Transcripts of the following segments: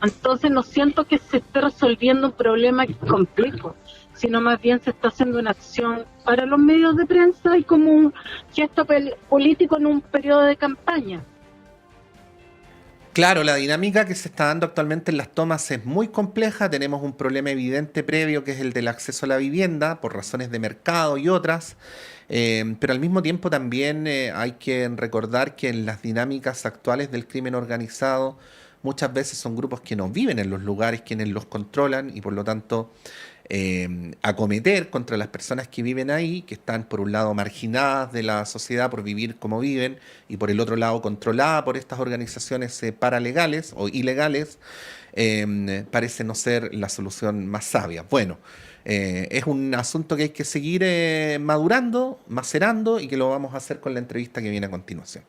Entonces no siento que se esté resolviendo un problema complejo, sino más bien se está haciendo una acción para los medios de prensa y como un gesto político en un periodo de campaña. Claro, la dinámica que se está dando actualmente en las tomas es muy compleja. Tenemos un problema evidente previo que es el del acceso a la vivienda por razones de mercado y otras. Pero al mismo tiempo también hay que recordar que en las dinámicas actuales del crimen organizado muchas veces son grupos que no viven en los lugares quienes los controlan y por lo tanto acometer contra las personas que viven ahí, que están por un lado marginadas de la sociedad por vivir como viven y por el otro lado controladas por estas organizaciones paralegales o ilegales, parece no ser la solución más sabia. Bueno, es un asunto que hay que seguir madurando, macerando y que lo vamos a hacer con la entrevista que viene a continuación.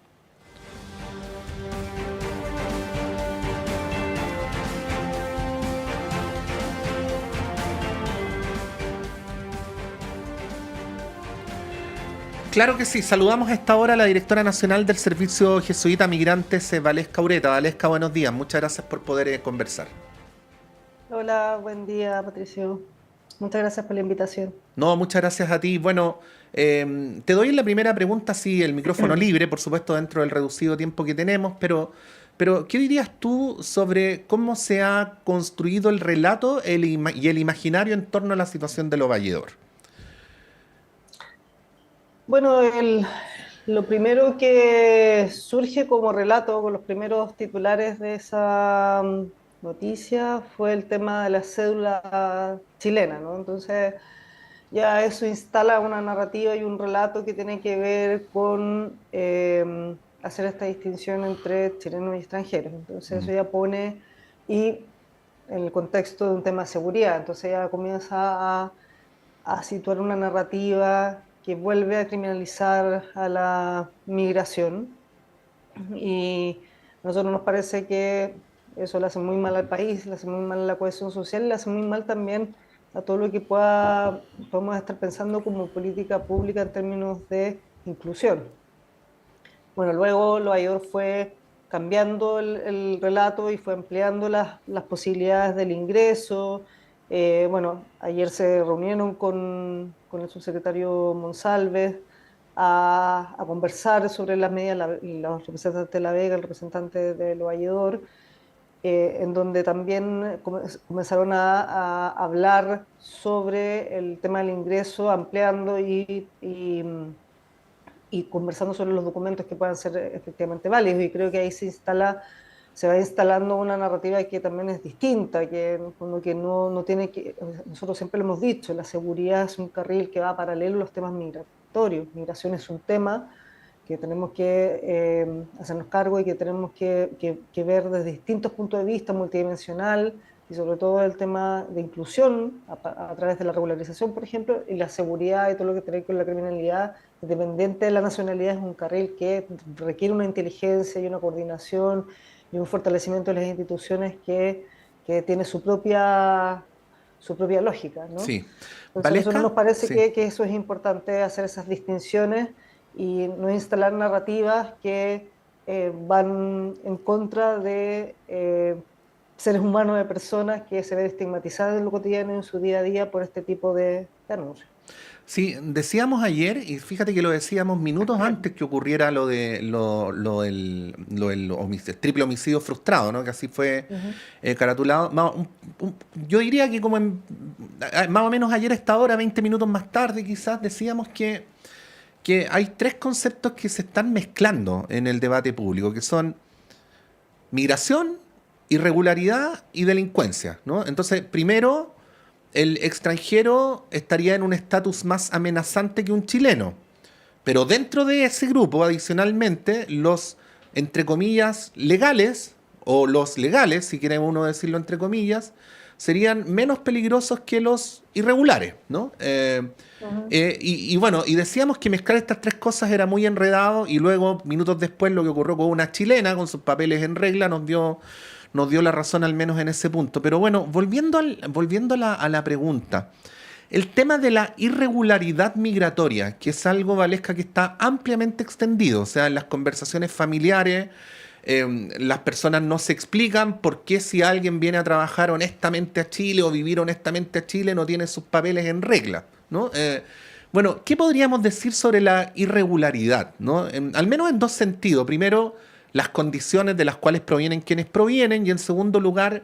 Claro que sí, saludamos a esta hora a la directora nacional del Servicio Jesuita Migrantes, Valesca Ureta. Valesca, buenos días, muchas gracias por poder conversar. Hola, buen día, Patricio. Muchas gracias por la invitación. No, muchas gracias a ti. Bueno, te doy en la primera pregunta, sí, el micrófono libre, por supuesto, dentro del reducido tiempo que tenemos, pero ¿qué dirías tú sobre cómo se ha construido el relato y el imaginario en torno a la situación del Ovalledor? Bueno, lo primero que surge como relato con los primeros titulares de esa noticia fue el tema de la cédula chilena, ¿no? Entonces ya eso instala una narrativa y un relato que tiene que ver con hacer esta distinción entre chilenos y extranjeros. Entonces eso ya pone, y en el contexto de un tema de seguridad, entonces ya comienza a situar una narrativa que vuelve a criminalizar a la migración y a nosotros nos parece que eso le hace muy mal al país, le hace muy mal a la cohesión social, le hace muy mal también a todo lo que podemos estar pensando como política pública en términos de inclusión. Bueno, luego Loayor fue cambiando el relato y fue ampliando las posibilidades del ingreso. Bueno, ayer se reunieron con el subsecretario Monsalves a conversar sobre las medidas, los representantes de La Vega, el representante de Loayor, en donde también comenzaron a hablar sobre el tema del ingreso, ampliando y conversando sobre los documentos que puedan ser efectivamente válidos. Y creo que ahí se va instalando una narrativa que también es distinta, que no tiene que, nosotros siempre lo hemos dicho, la seguridad es un carril que va paralelo a los temas migratorios. Migración es un tema que tenemos que hacernos cargo y que tenemos que ver desde distintos puntos de vista, multidimensional, y sobre todo el tema de inclusión a través de la regularización, por ejemplo, y la seguridad y todo lo que tiene que ver con la criminalidad, independiente de la nacionalidad, es un carril que requiere una inteligencia y una coordinación y un fortalecimiento de las instituciones que tiene su propia lógica, ¿no? Sí. Entonces a nosotros ¿Valesca? nos parece Sí. que eso es importante, hacer esas distinciones y no instalar narrativas que van en contra de seres humanos, de personas que se ven estigmatizadas en lo cotidiano y en su día a día por este tipo de anuncios. Sí, decíamos ayer, y fíjate que lo decíamos minutos antes que ocurriera el triple homicidio frustrado, ¿no? Que así fue Ujú. caratulado. Yo diría que más o menos ayer a esta hora, 20 minutos más tarde quizás, decíamos que hay tres conceptos que se están mezclando en el debate público, que son migración, irregularidad y delincuencia, ¿no? Entonces, primero, el extranjero estaría en un estatus más amenazante que un chileno. Pero dentro de ese grupo, adicionalmente, los, entre comillas, legales, o los legales, si quiere uno decirlo entre comillas, serían menos peligrosos que los irregulares, ¿no? Ujú. Y bueno, y decíamos que mezclar estas tres cosas era muy enredado y luego, minutos después, lo que ocurrió con una chilena, con sus papeles en regla, nos dio la razón al menos en ese punto. Pero bueno, volviendo a la pregunta, el tema de la irregularidad migratoria, que es algo, Valesca, que está ampliamente extendido, o sea, en las conversaciones familiares, Las personas no se explican por qué si alguien viene a trabajar honestamente a Chile o vivir honestamente a Chile no tiene sus papeles en regla, ¿no? Bueno, ¿qué podríamos decir sobre la irregularidad, ¿no? Al menos en dos sentidos. Primero, las condiciones de las cuales provienen quienes provienen y en segundo lugar,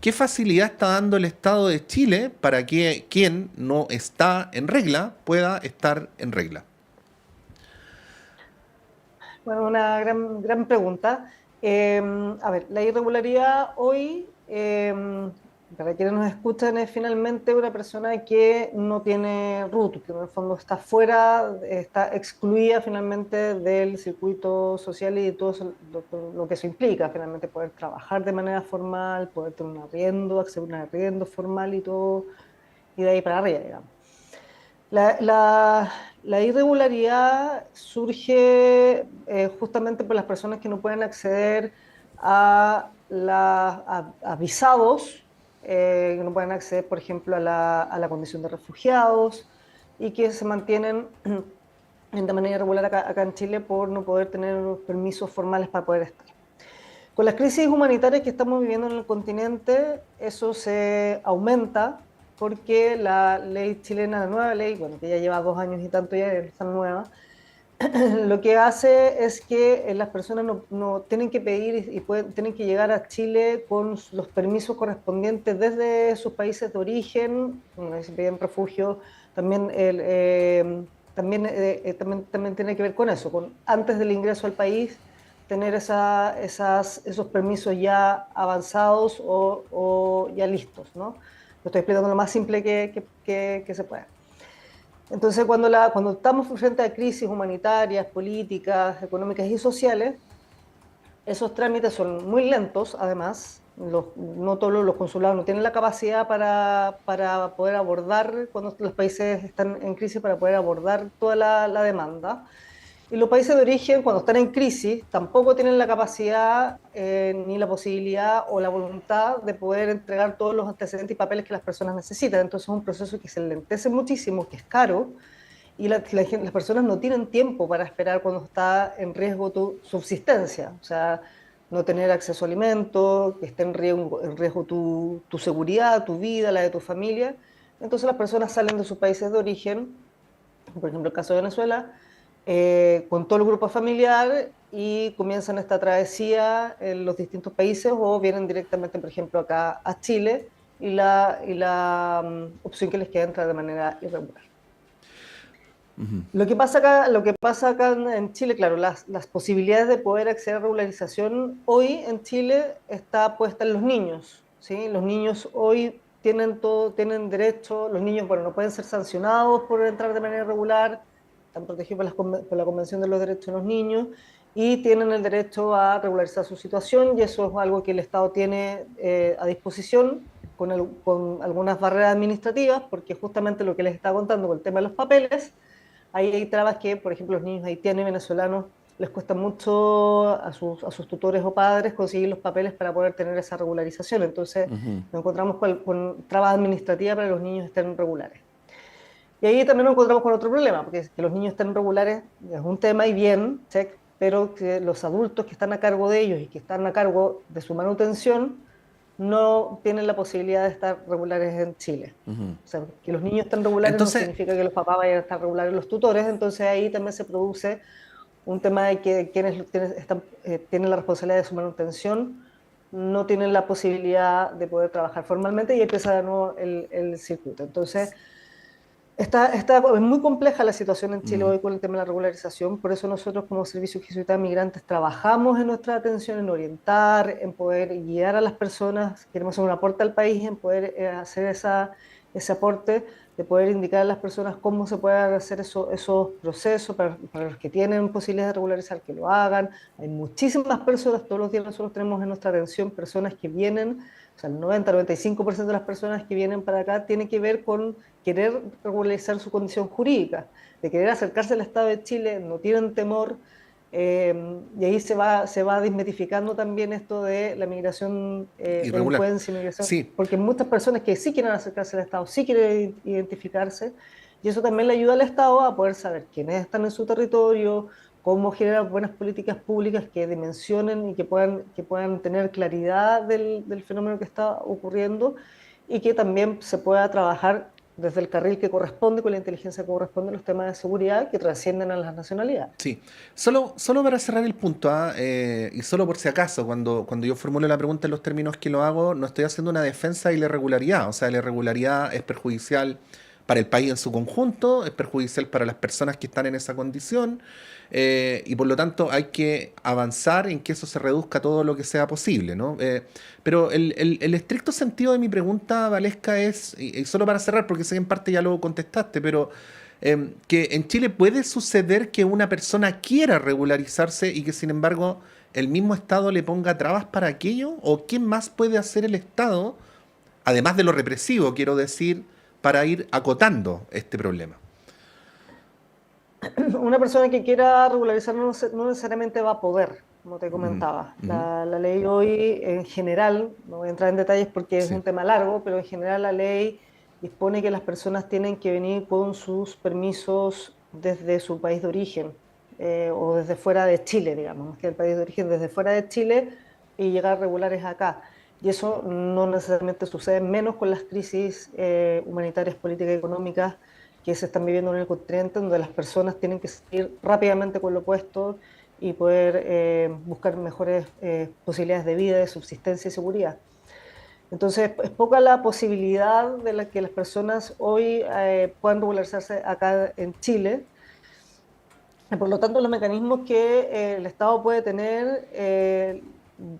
¿qué facilidad está dando el Estado de Chile para que quien no está en regla pueda estar en regla? Bueno, una gran pregunta. A ver, la irregularidad hoy, para quienes nos escuchan, es finalmente una persona que no tiene RUT, que en el fondo está fuera, está excluida finalmente del circuito social y todo lo que eso implica, finalmente poder trabajar de manera formal, poder tener un arriendo, acceder a un arriendo formal y todo, y de ahí para arriba, digamos. La irregularidad surge justamente por las personas que no pueden acceder a visados, que no pueden acceder, por ejemplo, a la condición de refugiados y que se mantienen de manera irregular acá en Chile por no poder tener los permisos formales para poder estar. Con las crisis humanitarias que estamos viviendo en el continente, eso se aumenta porque la ley chilena, la nueva ley, bueno, que ya lleva 2 años y tanto ya es tan nueva, lo que hace es que las personas no tienen que pedir tienen que llegar a Chile con los permisos correspondientes desde sus países de origen, si piden refugio, también tiene que ver con eso, con antes del ingreso al país tener esos permisos ya avanzados o ya listos, ¿no? Lo estoy explicando lo más simple que se pueda. Entonces, cuando estamos frente a crisis humanitarias, políticas, económicas y sociales, esos trámites son muy lentos, además. No todos los consulados no tienen la capacidad para poder abordar, cuando los países están en crisis, para poder abordar toda la demanda. Y los países de origen, cuando están en crisis, tampoco tienen la capacidad ni la posibilidad o la voluntad de poder entregar todos los antecedentes y papeles que las personas necesitan. Entonces es un proceso que se lentece muchísimo, que es caro, y las personas no tienen tiempo para esperar cuando está en riesgo tu subsistencia. O sea, no tener acceso a alimentos, que esté en riesgo tu seguridad, tu vida, la de tu familia. Entonces las personas salen de sus países de origen, por ejemplo el caso de Venezuela, con todo el grupo familiar y comienzan esta travesía en los distintos países o vienen directamente, por ejemplo, acá a Chile y la opción que les queda entrar de manera irregular. Lo que pasa acá en Chile, claro, las posibilidades de poder acceder a regularización hoy en Chile está puesta en los niños, ¿sí? Los niños hoy tienen derecho, los niños, bueno, no pueden ser sancionados por entrar de manera irregular, están protegidos por la Convención de los Derechos de los Niños y tienen el derecho a regularizar su situación y eso es algo que el Estado tiene a disposición con algunas barreras administrativas porque justamente lo que les estaba contando con el tema de los papeles, ahí hay trabas que, por ejemplo, los niños haitianos y venezolanos les cuesta mucho a sus tutores o padres conseguir los papeles para poder tener esa regularización. Entonces nos encontramos con trabas administrativas para que los niños estén regulares. Y ahí también nos encontramos con otro problema, porque que los niños estén regulares es un tema y bien, check, pero que los adultos que están a cargo de ellos y que están a cargo de su manutención no tienen la posibilidad de estar regulares en Chile. O sea, que los niños estén regulares no significa que los papás vayan a estar regulares los tutores, entonces ahí también se produce un tema de que quienes tienen la responsabilidad de su manutención no tienen la posibilidad de poder trabajar formalmente y empieza de nuevo el circuito. Entonces, es muy compleja la situación en Chile hoy con el tema de la regularización, por eso nosotros como Servicio Jesuita de Migrantes trabajamos en nuestra atención en orientar, en poder guiar a las personas, queremos hacer un aporte al país, en poder hacer ese aporte, de poder indicar a las personas cómo se pueden hacer esos procesos para los que tienen posibilidades de regularizar, que lo hagan. Hay muchísimas personas, todos los días nosotros tenemos en nuestra atención personas que vienen, o sea, el 90-95% de las personas que vienen para acá tiene que ver con querer regularizar su condición jurídica, de querer acercarse al Estado de Chile, no tienen temor, y ahí se va desmitificando también esto de la migración, delincuencia, migración, sí. porque hay muchas personas que sí quieren acercarse al Estado, sí quieren identificarse, y eso también le ayuda al Estado a poder saber quiénes están en su territorio, cómo generar buenas políticas públicas que dimensionen y que puedan tener claridad del fenómeno que está ocurriendo y que también se pueda trabajar desde el carril que corresponde, con la inteligencia que corresponde, los temas de seguridad que trascienden a las nacionalidades. Sí, solo para cerrar el punto, y solo por si acaso, cuando yo formulo la pregunta en los términos que lo hago, no estoy haciendo una defensa de la irregularidad, o sea, la irregularidad es perjudicial para el país en su conjunto, es perjudicial para las personas que están en esa condición, y por lo tanto hay que avanzar en que eso se reduzca todo lo que sea posible, ¿no? Pero el estricto sentido de mi pregunta, Valesca, es, y solo para cerrar, porque sé que en parte ya lo contestaste, pero que en Chile puede suceder que una persona quiera regularizarse y que sin embargo el mismo Estado le ponga trabas para aquello, o qué más puede hacer el Estado, además de lo represivo, quiero decir, para ir acotando este problema. Una persona que quiera regularizar no necesariamente va a poder, como te Mm, comentaba. ujú, La ley hoy, en general, no voy a entrar en detalles porque es sí. un tema largo, pero en general la ley dispone que las personas tienen que venir con sus permisos desde su país de origen, o desde fuera de Chile, digamos, más que el país de origen, desde fuera de Chile, y llegar regulares acá. Y eso no necesariamente sucede, menos con las crisis humanitarias, políticas y económicas que se están viviendo en el continente, donde las personas tienen que seguir rápidamente con lo puesto y poder buscar mejores posibilidades de vida, de subsistencia y seguridad. Entonces, es poca la posibilidad de que las personas hoy puedan regularizarse acá en Chile. Por lo tanto, los mecanismos que el Estado puede tener,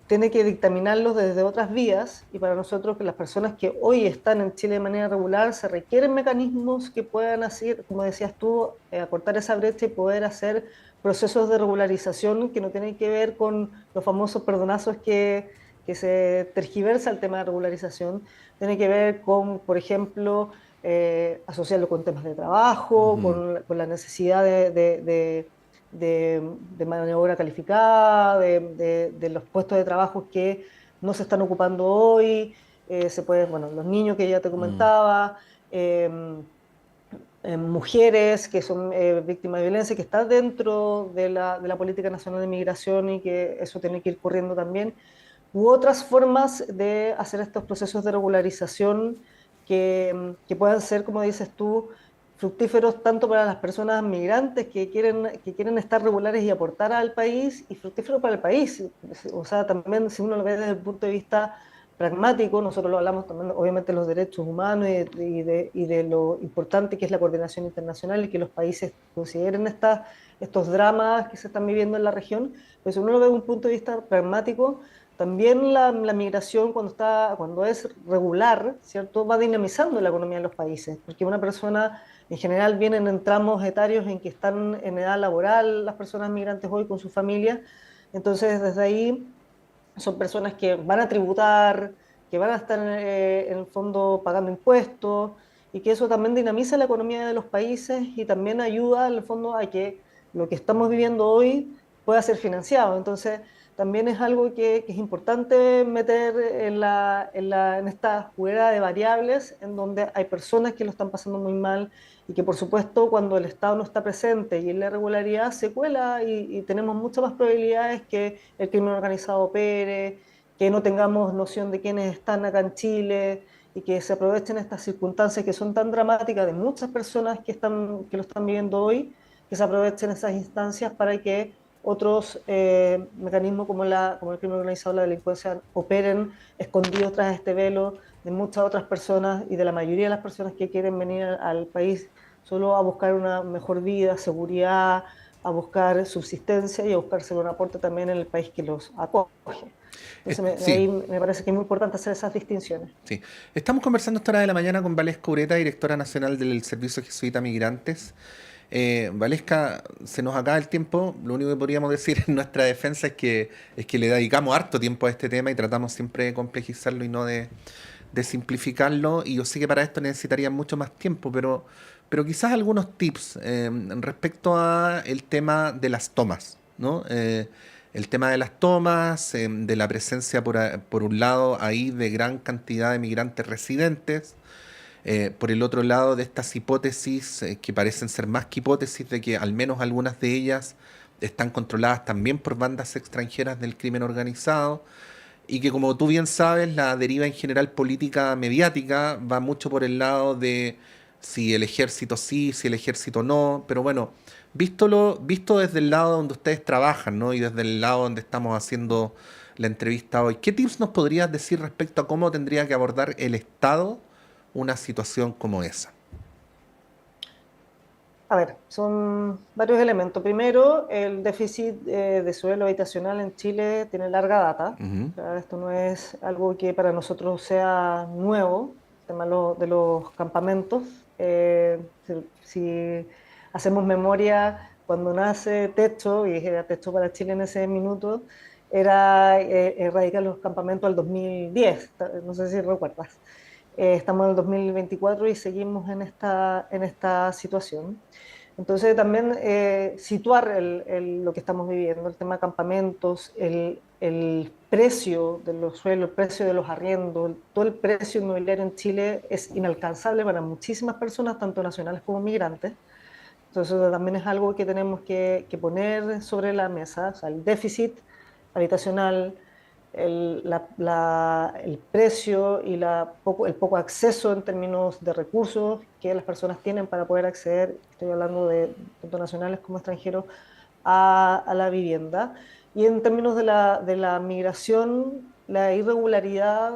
tiene que dictaminarlos desde otras vías, y para nosotros, que las personas que hoy están en Chile de manera regular, se requieren mecanismos que puedan hacer, como decías tú, acortar esa brecha y poder hacer procesos de regularización que no tienen que ver con los famosos perdonazos que se tergiversa el tema de regularización, tiene que ver con, por ejemplo, asociarlo con temas de trabajo, Ujú, con la necesidad de mano de obra calificada, de los puestos de trabajo que no se están ocupando hoy. Se puede, bueno, los niños que ya te mm, comentaba, eh, mujeres que son víctimas de violencia, que está dentro de la política nacional de migración, y que eso tiene que ir corriendo también, u otras formas de hacer estos procesos de regularización que puedan ser, como dices tú, fructíferos tanto para las personas migrantes que quieren estar regulares y aportar al país, y fructíferos para el país. O sea, también, si uno lo ve desde el punto de vista pragmático, nosotros lo hablamos también, obviamente, de los derechos humanos y de lo importante que es la coordinación internacional, y que los países consideren estos dramas que se están viviendo en la región. Pues si uno lo ve desde un punto de vista pragmático, también la migración, cuando es regular, ¿cierto?, va dinamizando la economía de los países, porque una persona, en general, vienen en tramos etarios en que están en edad laboral las personas migrantes hoy con su familia. Entonces, desde ahí son personas que van a tributar, que van a estar en el fondo pagando impuestos, y que eso también dinamiza la economía de los países y también ayuda en el fondo a que lo que estamos viviendo hoy pueda ser financiado. Entonces, también es algo que es importante meter en esta juguera de variables, en donde hay personas que lo están pasando muy mal, y que, por supuesto, cuando el Estado no está presente y en la irregularidad se cuela, y tenemos muchas más probabilidades que el crimen organizado opere, que no tengamos noción de quiénes están acá en Chile, y que se aprovechen estas circunstancias que son tan dramáticas de muchas personas que lo están viviendo hoy, que se aprovechen esas instancias para que otros mecanismos como el crimen organizado, la delincuencia, operen escondidos tras este velo de muchas otras personas y de la mayoría de las personas que quieren venir al país solo a buscar una mejor vida, seguridad, a buscar subsistencia y a buscarse un aporte también en el país que los acoge. Entonces, Sí, ahí me parece que es muy importante hacer esas distinciones. sí. Estamos conversando esta hora de la mañana con Valesca Ureta, directora nacional del Servicio Jesuita Migrantes. Valesca, se nos acaba el tiempo. Lo único que podríamos decir en nuestra defensa es que le dedicamos harto tiempo a este tema y tratamos siempre de complejizarlo y no de simplificarlo. Y yo sé que para esto necesitaría mucho más tiempo, pero quizás algunos tips respecto a el tema de las tomas, ¿no? El tema de las tomas, de la presencia por un lado ahí de gran cantidad de migrantes residentes, por el otro lado de estas hipótesis que parecen ser más que hipótesis de que al menos algunas de ellas están controladas también por bandas extranjeras del crimen organizado y que, como tú bien sabes, la deriva en general política mediática va mucho por el lado de si el ejército sí, si el ejército no, pero bueno, visto desde el lado donde ustedes trabajan, ¿no? Y desde el lado donde estamos haciendo la entrevista hoy, ¿qué tips nos podrías decir respecto a cómo tendría que abordar el Estado una situación como esa? A ver, son varios elementos. Primero, el déficit de suelo habitacional en Chile tiene larga data. Ujú. O sea, esto no es algo que para nosotros sea nuevo, el tema de los campamentos. Si hacemos memoria, cuando nace Techo, y era Techo para Chile en ese minuto, era erradicar los campamentos al 2010, no sé si recuerdas. Estamos en el 2024 y seguimos en esta situación. Entonces también situar lo que estamos viviendo, el tema de campamentos, el precio de los suelos, el precio de los arriendos, todo el precio inmobiliario en Chile es inalcanzable para muchísimas personas, tanto nacionales como migrantes. Entonces eso también es algo que tenemos que poner sobre la mesa, o sea, el déficit habitacional, el precio y el poco acceso en términos de recursos que las personas tienen para poder acceder, estoy hablando de tanto nacionales como extranjeros, a la vivienda. Y en términos de la migración, la irregularidad,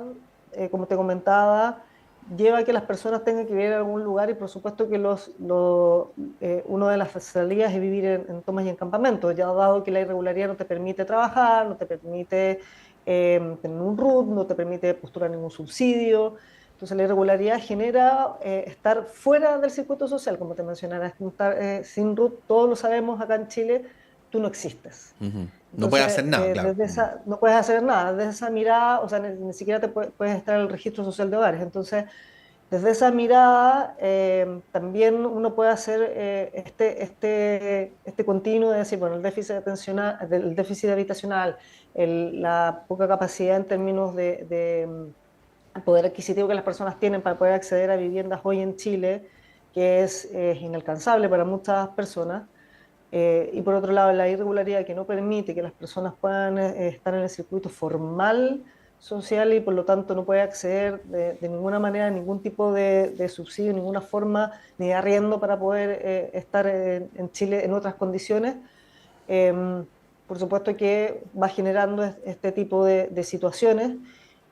como te comentaba, lleva a que las personas tengan que vivir en algún lugar y por supuesto que una de las salidas es vivir en tomas y en campamentos, ya dado que la irregularidad no te permite trabajar, no te permite tener un RUT, no te permite postular ningún subsidio. Entonces la irregularidad genera estar fuera del circuito social, como te mencionaba, estar sin RUT, todos lo sabemos acá en Chile, tú no existes. Ujú. No puede Entonces, hacer nada, claro. Ujú. no puedes hacer nada, desde esa mirada, o sea, ni siquiera puedes estar en el registro social de hogares. Entonces, desde esa mirada, también uno puede hacer este continuo de decir, bueno, el déficit habitacional, la poca capacidad en términos de poder adquisitivo que las personas tienen para poder acceder a viviendas hoy en Chile, que es inalcanzable para muchas personas. Y por otro lado, la irregularidad que no permite que las personas puedan estar en el circuito formal social y por lo tanto no puede acceder de ninguna manera a ningún tipo de subsidio, ninguna forma ni de arriendo para poder estar en Chile en otras condiciones. Eh, por supuesto que va generando este tipo de situaciones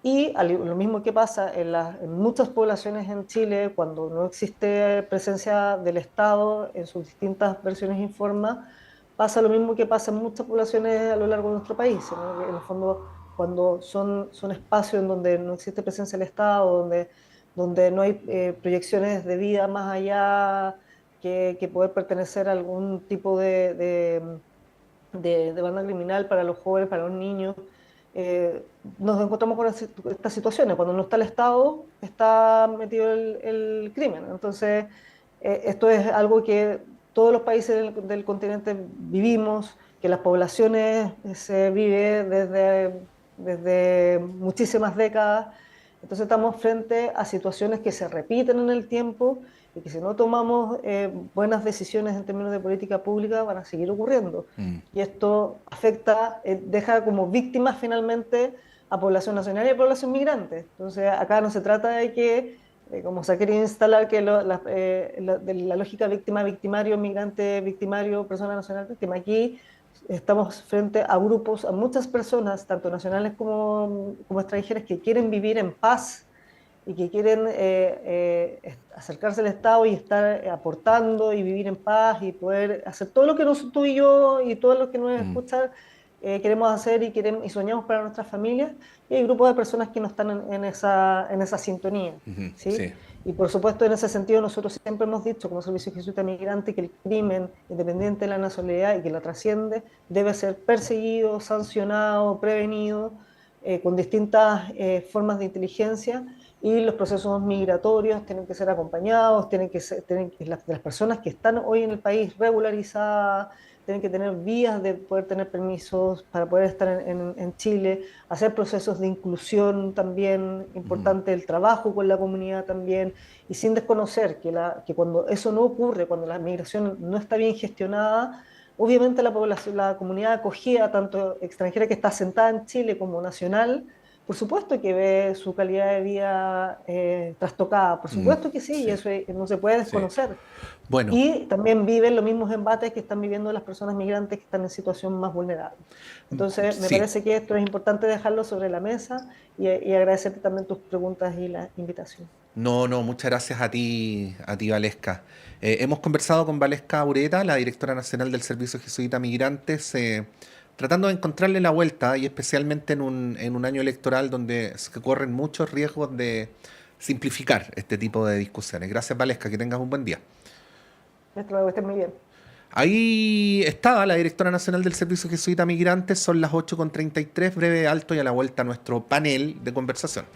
y lo mismo que pasa en muchas poblaciones en Chile, cuando no existe presencia del Estado en sus distintas versiones y formas, pasa lo mismo que pasa en muchas poblaciones a lo largo de nuestro país, ¿no? Que en el fondo, cuando son espacios en donde no existe presencia del Estado, donde no hay proyecciones de vida más allá que poder pertenecer a algún tipo de banda criminal para los jóvenes, para los niños, nos encontramos con estas situaciones. Cuando no está el Estado, está metido el crimen. Entonces, esto es algo que todos los países del continente vivimos, que las poblaciones se vive desde muchísimas décadas. Entonces estamos frente a situaciones que se repiten en el tiempo y que si no tomamos buenas decisiones en términos de política pública van a seguir ocurriendo. Mm. Y esto afecta, deja como víctimas finalmente a población nacional y a población migrante. Entonces acá no se trata de que, como se ha querido instalar, que de la lógica víctima-victimario, migrante-victimario, persona nacional víctima. Aquí estamos frente a grupos, a muchas personas, tanto nacionales como extranjeras, que quieren vivir en paz y que quieren acercarse al Estado y estar aportando y vivir en paz y poder hacer todo lo que tú y yo y todos los que nos Mm. escuchan queremos hacer y soñamos para nuestras familias. Y hay grupos de personas que no están en esa sintonía, Ujú. ¿sí? Sí. Y por supuesto, en ese sentido, nosotros siempre hemos dicho, como Servicio Jesuita Migrante, que el crimen, independiente de la nacionalidad y que la trasciende, debe ser perseguido, sancionado, prevenido, con distintas formas de inteligencia y los procesos migratorios tienen que ser acompañados, las personas que están hoy en el país regularizadas, tienen que tener vías de poder tener permisos para poder estar en Chile, hacer procesos de inclusión también, Ujú. importante el trabajo con la comunidad también, y sin desconocer que cuando eso no ocurre, cuando la migración no está bien gestionada, obviamente la población, la comunidad acogida, tanto extranjera que está asentada en Chile como nacional, por supuesto que ve su calidad de vida trastocada, por supuesto que sí, y Sí, eso no se puede sí. desconocer. Bueno, Y también viven los mismos embates que están viviendo las personas migrantes que están en situación más vulnerable. Entonces, me sí. parece que esto es importante dejarlo sobre la mesa y agradecerte también tus preguntas y la invitación. No, no, muchas gracias a ti, Valesca. Hemos conversado con Valesca Ureta, la directora nacional del Servicio Jesuita Migrantes, tratando de encontrarle la vuelta, y especialmente en un año electoral donde se corren muchos riesgos de simplificar este tipo de discusiones. Gracias, Valesca, que tengas un buen día. Hasta luego, que estés muy bien. Ahí estaba la directora nacional del Servicio Jesuita Migrantes, son las 8:33, breve alto y a la vuelta a nuestro panel de conversación.